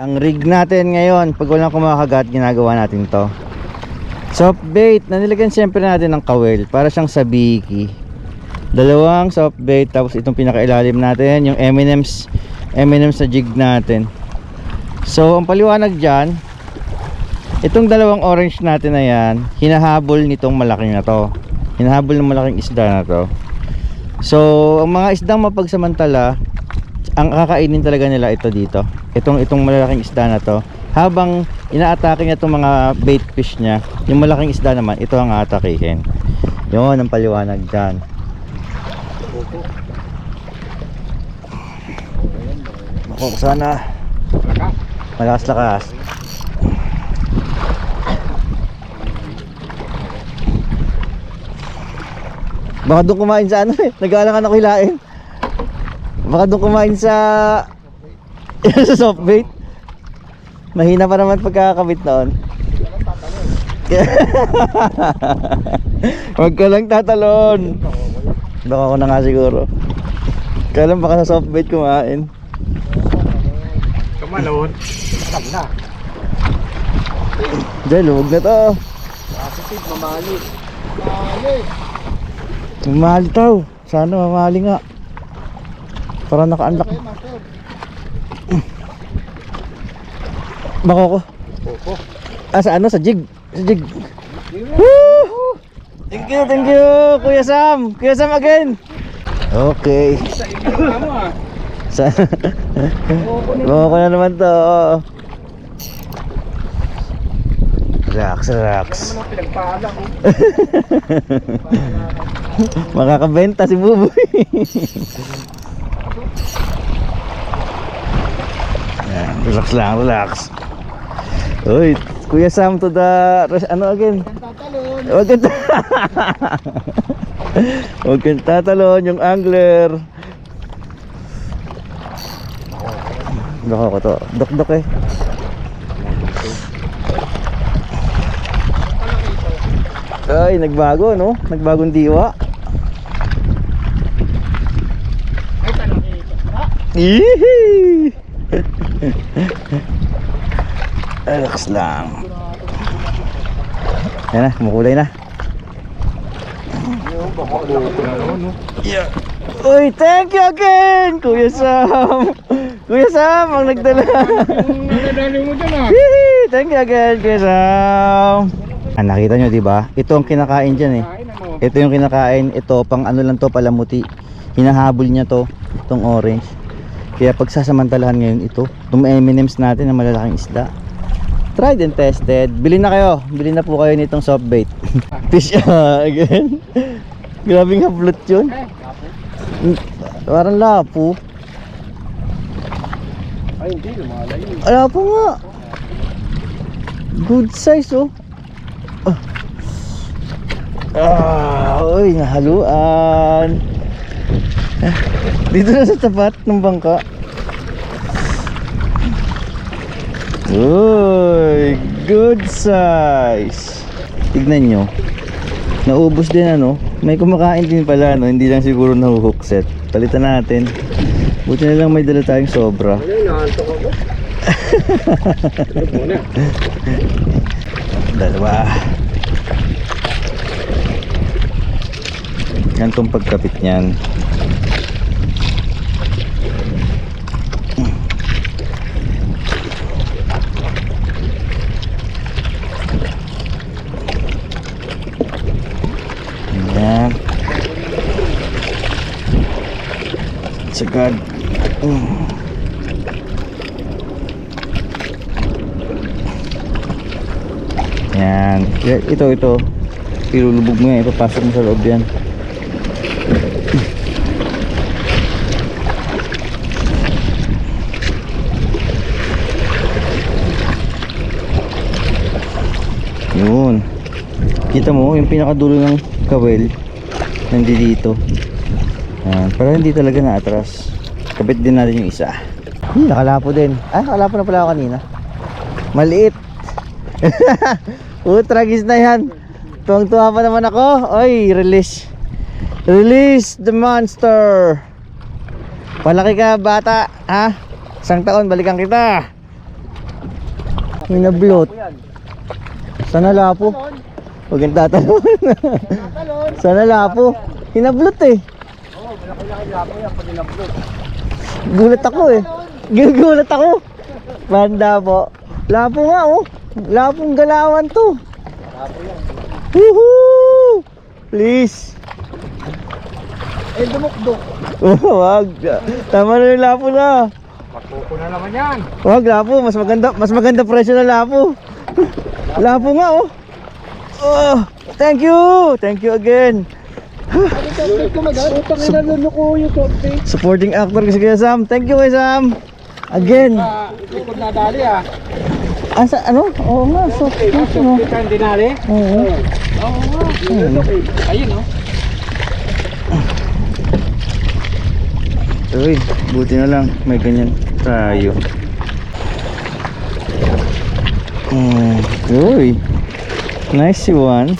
Ang rig natin ngayon, pag walang kumakagat, ginagawa natin to. Soft bait na nilagyan siyempre natin ng kawel para siyang sabiki. Dalawang soft bait, tapos itong pinakailalim natin yung M&M's na jig natin. So ang paliwanag dyan, itong dalawang orange natin na yan, hinahabol nitong malaking na to, hinahabol ng malaking isda na to. So ang mga isdang mapagsamantala, ang kakainin talaga nila ito dito, itong malaking isda na to. Habang inaatake niya itong mga bait fish niya, yung malaking isda naman, ito ang aatakihin. Yun ang paliwanag dyan. Ako sana malakas. Baka doon kumain sa ano eh, nag-aalangan ako hilain. Baka doon kumain sa sa soft bait. Mahina pa naman pagkakabit noon. Huwag ka lang tatalon. Baka ako na nga siguro. Kaya lang baka sa soft bait kumain. Kamalon. Alam na. Diyan, luwag na to. Positive, mamali. Mamali tao. Sana mamali nga. Para naka-unlock. Bako ko. Opo. Sa ano? Sa jig. Sa jig. Woo! Thank you, Kuya Sam. Kuya Sam again. Okay. Sa inyo mo ah. Bako ko na naman to. Relax. Ano pinagpala ko? Makakabenta si Buboy. Ayan, relax. Uy, Kuya Sam to the ano again? Huwag kang tatalon yung angler. Baka ko to, dok eh. Ay, nagbago no? Nagbagong diwa. Ay, talakita. Yee! Relax lang. Yan na, kumukulay na. Yeah. Uy, thank you again, Kuya Sam. Kuya Sam, ang nagdala. Nadali mo dyan ah. Hihi, thank you again, Kuya Sam. Nakita nyo, di ba? Ito ang kinakain dyan eh. Ito yung kinakain. Ito, pang ano lang to, palamuti. Hinahabol niya to, itong orange. Kaya pagsasamantalahan ngayon ito, itong M&M's natin na malalaking isda. Tried and tested. Bili na kayo. Bili na po kayo nitong soft bait. Fish again. Grabing hablot yun. Parang lapo. Ay, hindi. Lumalayo. Lapo nga. Good size oh. Uy, nahaluan. Dito na sa tapat ng bangka. Uy, good size. Tignan nyo. Naubos din ano. May kumakain din pala no. Hindi lang siguro nahuhook set. Palitan natin. Buti na lang may dala tayong sobra. Ay, naantok ako. Ito muna. Dalawa. Gantong pagkapit niyan. Ayan. Sagad. Ayan. Ito. Ilulubog mo yan. Ipapasok mo sa loob yan. Yun. Kita mo yung pinakadulo ng kawel nandito. Pero hindi talaga naatras. Kapit din natin yung isa. Nakalapo din. Nakalapo na pala ako kanina. Maliit. Tragis na yan. Tuwang-tuwa pa naman ako. Oy, release the monster. Palaki ka bata, ha? Isang taon balikan kita. Hinablot. Sana lapo. Huwag kang tatalon. Sana lapo. Hinablot eh. Oo, malaki-laki lapo yan pag inablot. Gulat ako eh. Gulat ako. Banda po. Lapo nga oh. Lapong galawan to. Lapo yan. Woohoo! Please. Eh, dumukdok. Wag. Tama na yung lapo na. Magkuko na naman yan. Wag lapo, mas maganda presyo na lapo. Lapo nga oh. Oh, thank you. Thank you again. Ano topic ko mag-ano? Utang ina luluko yung topic. Supporting actor kasi Kuya Sam. Thank you Kuya Sam. Again. Ikot na dali ah. Asa ano? Oo nga, so ano? Kita hindi dali? Oo. Oo nga. Ayun oh. Uy, buti na lang may ganyan tayo. Uy. Nice one.